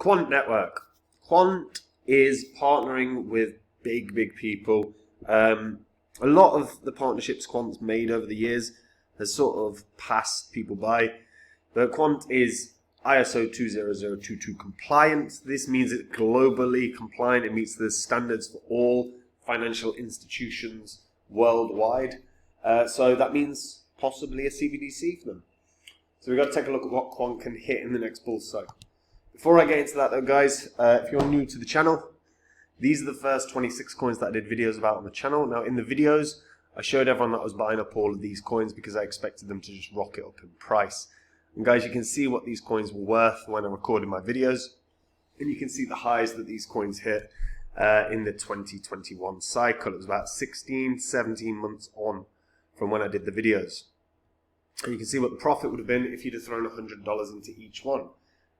Quant network. Quant is partnering with big people. A lot of the partnerships Quant's made over the years has sort of passed people by. But Quant is ISO 20022 compliant. This means it's globally compliant. It meets the standards for all financial institutions worldwide. So that means possibly a CBDC for them. So we've got to take a look at what Quant can hit in the next bull cycle. Before I get into that though, guys, if you're new to the channel, these are the first 26 coins that I did videos about on the channel. Now in the videos, I showed everyone that I was buying up all of these coins because I expected them to just rocket up in price. And guys, you can see what these coins were worth when I recorded my videos. And you can see the highs that these coins hit in the 2021 cycle. It was about 16, 17 months on from when I did the videos. And you can see what the profit would have been if you'd have thrown $100 into each one.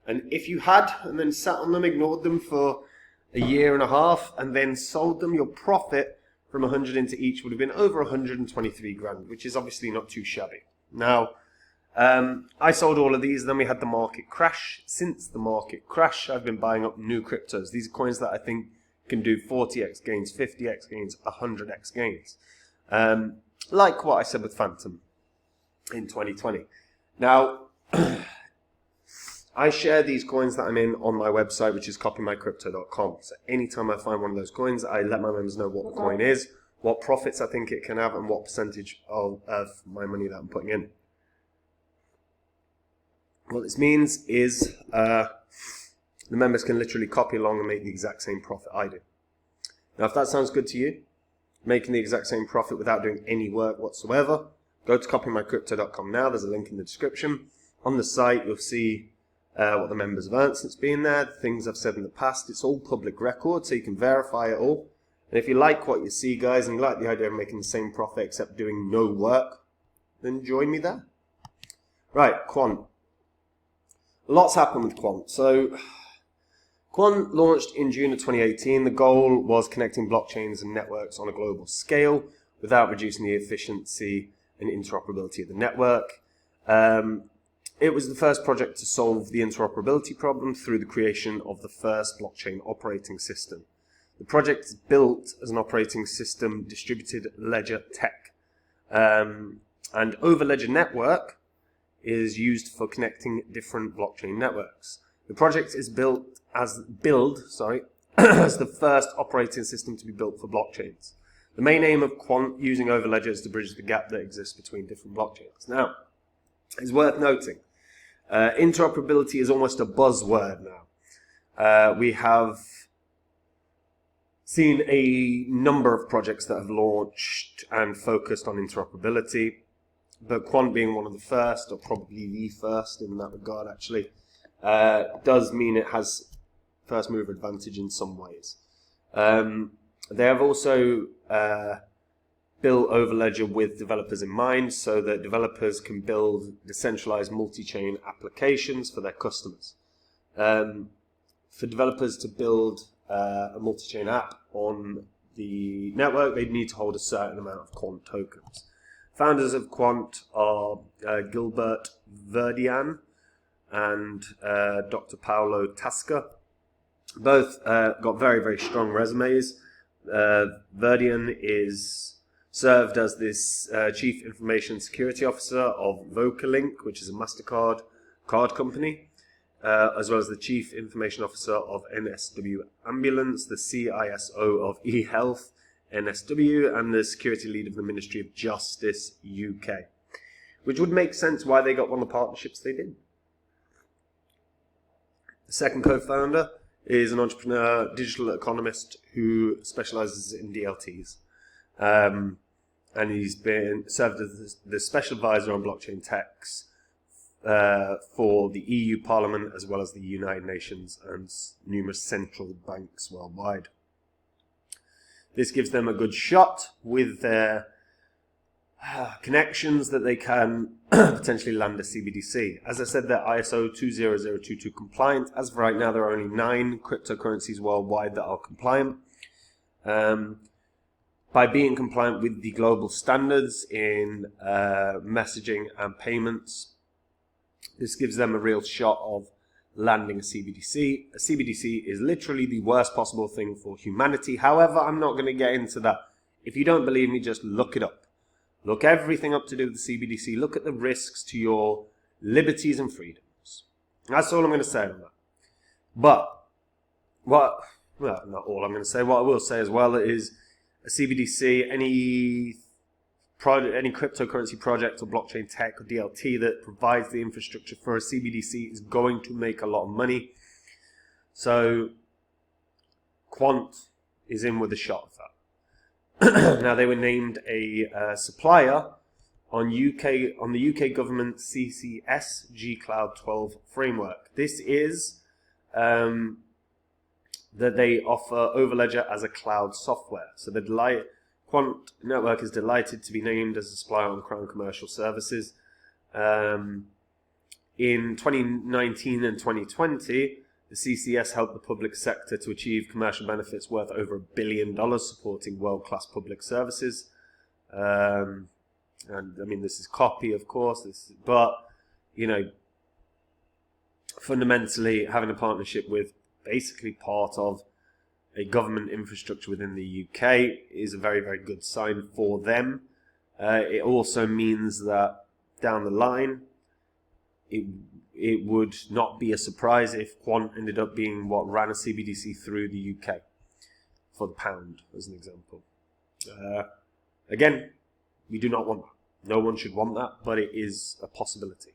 And if you had, and then sat on them, ignored them for a year and a half, and then sold them, your profit from 100 into each would have been over 123 grand, which is obviously not too shabby. Now, I sold all of these, and then we had the market crash. Since the market crash, I've been buying up new cryptos. These are coins that I think can do 40x gains, 50x gains, 100x gains. Like what I said with Phantom in 2020. Now, I share these coins that I'm in on my website, which is copymycrypto.com. So anytime I find one of those coins, I let my members know what the coin is, what profits I think it can have, and what percentage of my money that I'm putting in. What this means is the members can literally copy along and make the exact same profit I do. Now, if that sounds good to you, making the exact same profit without doing any work whatsoever, go to copymycrypto.com now. There's a link in the description. On the site, you'll see what the members have earned since being there, the things I've said in the past. It's all public record, so you can verify it all. And if you like what you see, guys, and you like the idea of making the same profit except doing no work, then join me there. Right, Quant. Lots happened with Quant. So, Quant launched in June of 2018. The goal was connecting blockchains and networks on a global scale without reducing the efficiency and interoperability of the network. It was the first project to solve the interoperability problem through the creation of the first blockchain operating system. The project is built as an operating system distributed ledger tech. And Overledger network is used for connecting different blockchain networks. The project is built as as the first operating system to be built for blockchains. The main aim of Quant using Overledger is to bridge the gap that exists between different blockchains. Now, it's worth noting, interoperability is almost a buzzword now. We have seen a number of projects that have launched and focused on interoperability, but Quant being one of the first, or probably the first in that regard actually, does mean it has first mover advantage in some ways. They have also built Overledger with developers in mind so that developers can build decentralized multi-chain applications for their customers. For developers to build a multi-chain app on the network, they need to hold a certain amount of Quant tokens. Founders of Quant are Gilbert Verdian and Dr. Paolo Tasca. Both got very strong resumes. Verdian is served as this Chief Information Security Officer of Vocalink, which is a MasterCard card company, as well as the Chief Information Officer of NSW Ambulance, the CISO of eHealth NSW, and the Security Lead of the Ministry of Justice UK, which would make sense why they got one of the partnerships they did. The second co-founder is an entrepreneur, digital economist who specializes in DLTs. And he's been served as the special advisor on blockchain techs for the EU Parliament as well as the United Nations and numerous central banks worldwide. This gives them a good shot with their connections that they can potentially land a CBDC. As I said, they're ISO 20022 compliant. As of right now, there are only 9 cryptocurrencies worldwide that are compliant. By being compliant with the global standards in messaging and payments, this gives them a real shot of landing a CBDC. A CBDC is literally the worst possible thing for humanity. However, I'm not going to get into that. If you don't believe me, just look it up. Look everything up to do with the CBDC. Look at the risks to your liberties and freedoms. That's all I'm going to say on that. But, well, not all I'm going to say. What I will say as well is a CBDC, any cryptocurrency project or blockchain tech or DLT that provides the infrastructure for a CBDC is going to make a lot of money. So Quant is in with a shot of that. Now, they were named a supplier on the UK government CCS G Cloud 12 framework. This is that they offer Overledger as a cloud software. So the Quant Network is delighted to be named as a supplier on Crown Commercial Services. In 2019 and 2020, the CCS helped the public sector to achieve commercial benefits worth over $1 billion, supporting world-class public services. And I mean, this is copy, of course, but, you know, fundamentally having a partnership with basically part of a government infrastructure within the UK is a very, very good sign for them. It also means that down the line, it would not be a surprise if Quant ended up being what ran a CBDC through the UK for the pound, as an example. Again, we do not want that. No one should want that, but it is a possibility.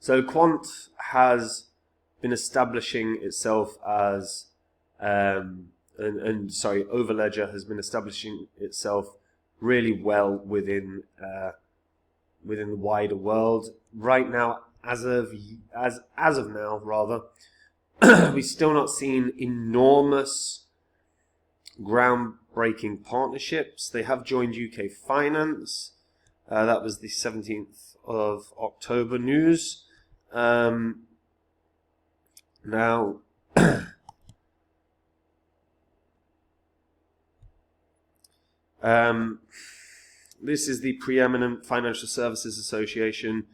So Quant has been establishing itself as, Overledger has been establishing itself really well within the wider world. Right now, as of now, rather, we've still not seen enormous groundbreaking partnerships. They have joined UK Finance. That was the 17th of October news. Now, this is the preeminent financial services association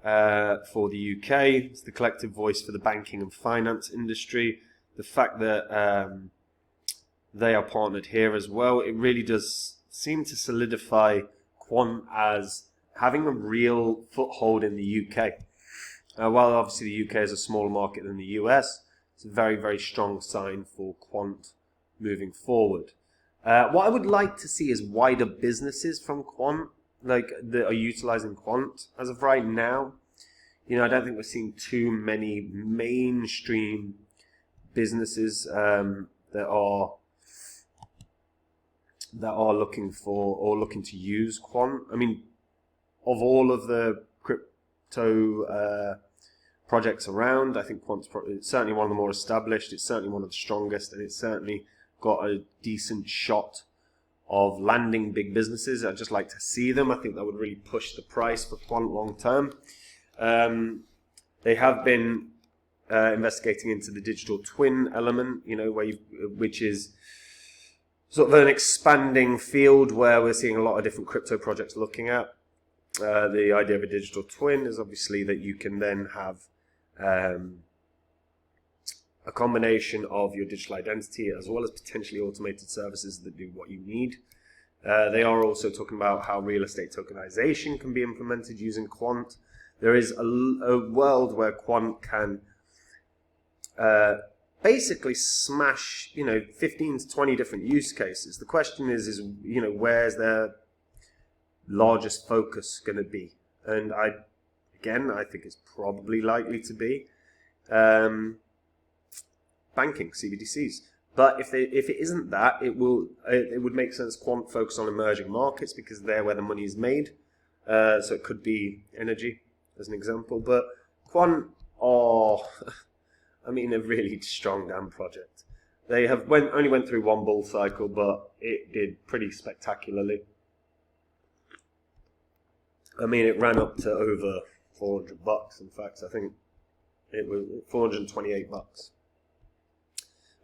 for the UK. It's the collective voice for the banking and finance industry. The fact that they are partnered here as well, it really does seem to solidify Quant as having a real foothold in the UK. While obviously the UK is a smaller market than the US, it's a very, very strong sign for Quant moving forward. What I would like to see is wider businesses from Quant, like that are utilizing Quant. As of right now, you know, I don't think we're seeing too many mainstream businesses that are looking for or looking to use Quant. I mean, of all of the crypto projects around, I think Quant's it's certainly one of the more established. It's certainly one of the strongest, and it's certainly got a decent shot of landing big businesses. I'd just like to see them. I think that would really push the price for Quant long term. They have been investigating into the digital twin element, you know, which is sort of an expanding field where we're seeing a lot of different crypto projects looking at. The idea of a digital twin is obviously that you can then have a combination of your digital identity as well as potentially automated services that do what you need. They are also talking about how real estate tokenization can be implemented using Quant. There is a world where Quant can basically smash, 15 to 20 different use cases. The question is where's their largest focus going to be? And I think it's probably likely to be banking, CBDCs. But if it isn't that, it would make sense Quant focus on emerging markets because they're where the money is made. So it could be energy as an example. But Quant are, a really strong damn project. They have only went through one bull cycle, but it did pretty spectacularly. It ran up to over $400. In fact, I think it was $428.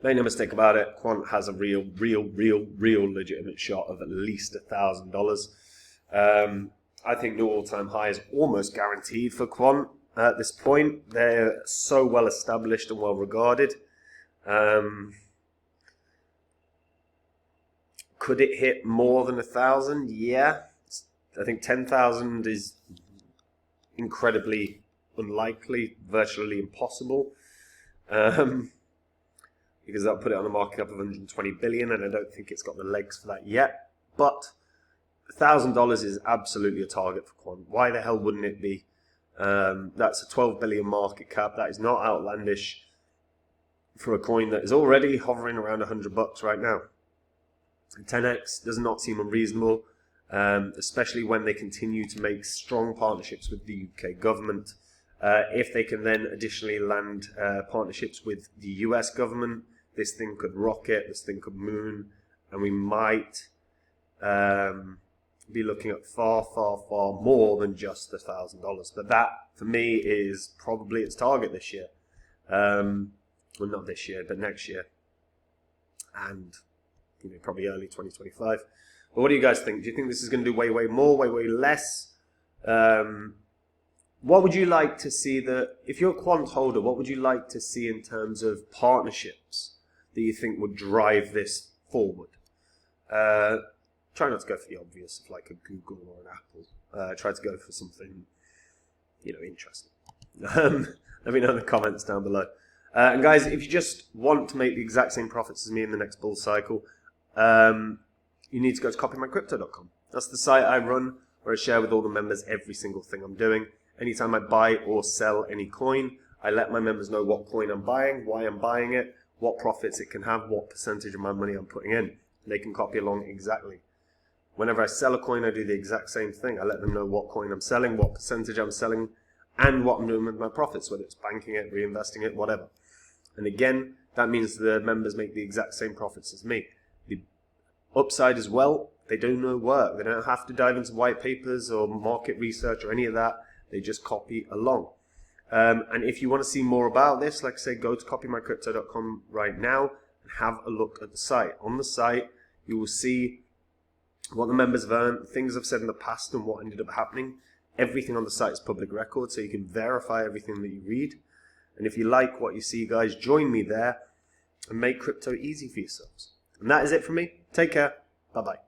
Make no mistake about it, Quant has a real legitimate shot of at least $1,000. I think new all-time high is almost guaranteed for Quant at this point. They're so well established and well regarded. Could it hit more than 1,000? Yeah. I think 10,000 is incredibly unlikely, virtually impossible. Because that'll put it on a market cap of 120 billion, and I don't think it's got the legs for that yet. But $1,000 is absolutely a target for Quant. Why the hell wouldn't it be? That's a 12 billion market cap. That is not outlandish for a coin that is already hovering around $100 right now. 10x does not seem unreasonable, especially when they continue to make strong partnerships with the UK government. If they can then additionally land partnerships with the US government, this thing could rocket, this thing could moon, and we might be looking at far, far, far more than just $1,000. But that, for me, is probably its target this year. Well, not this year, but next year. And probably early 2025. But what do you guys think? Do you think this is going to do way, way more, way, way less? What would you like to see if you're a Quant holder, what would you like to see in terms of partnerships that you think would drive this forward? Try not to go for the obvious of like a Google or an Apple. Try to go for something, interesting. Let me know in the comments down below. And guys, if you just want to make the exact same profits as me in the next bull cycle, you need to go to copymycrypto.com. That's the site I run, where I share with all the members every single thing I'm doing. Anytime I buy or sell any coin, I let my members know what coin I'm buying, why I'm buying it, what profits it can have, what percentage of my money I'm putting in. They can copy along exactly. Whenever I sell a coin, I do the exact same thing. I let them know what coin I'm selling, what percentage I'm selling, and what I'm doing with my profits, whether it's banking it, reinvesting it, whatever. And again, that means the members make the exact same profits as me. The upside as well, they do no work. They don't have to dive into white papers or market research or any of that. They just copy along. And if you want to see more about this, like I say, go to copymycrypto.com right now and have a look at the site. On the site, you will see what the members have earned, things I've said in the past and what ended up happening. Everything on the site is public record, so you can verify everything that you read. And if you like what you see, guys, join me there and make crypto easy for yourselves. And that is it from me. Take care. Bye-bye.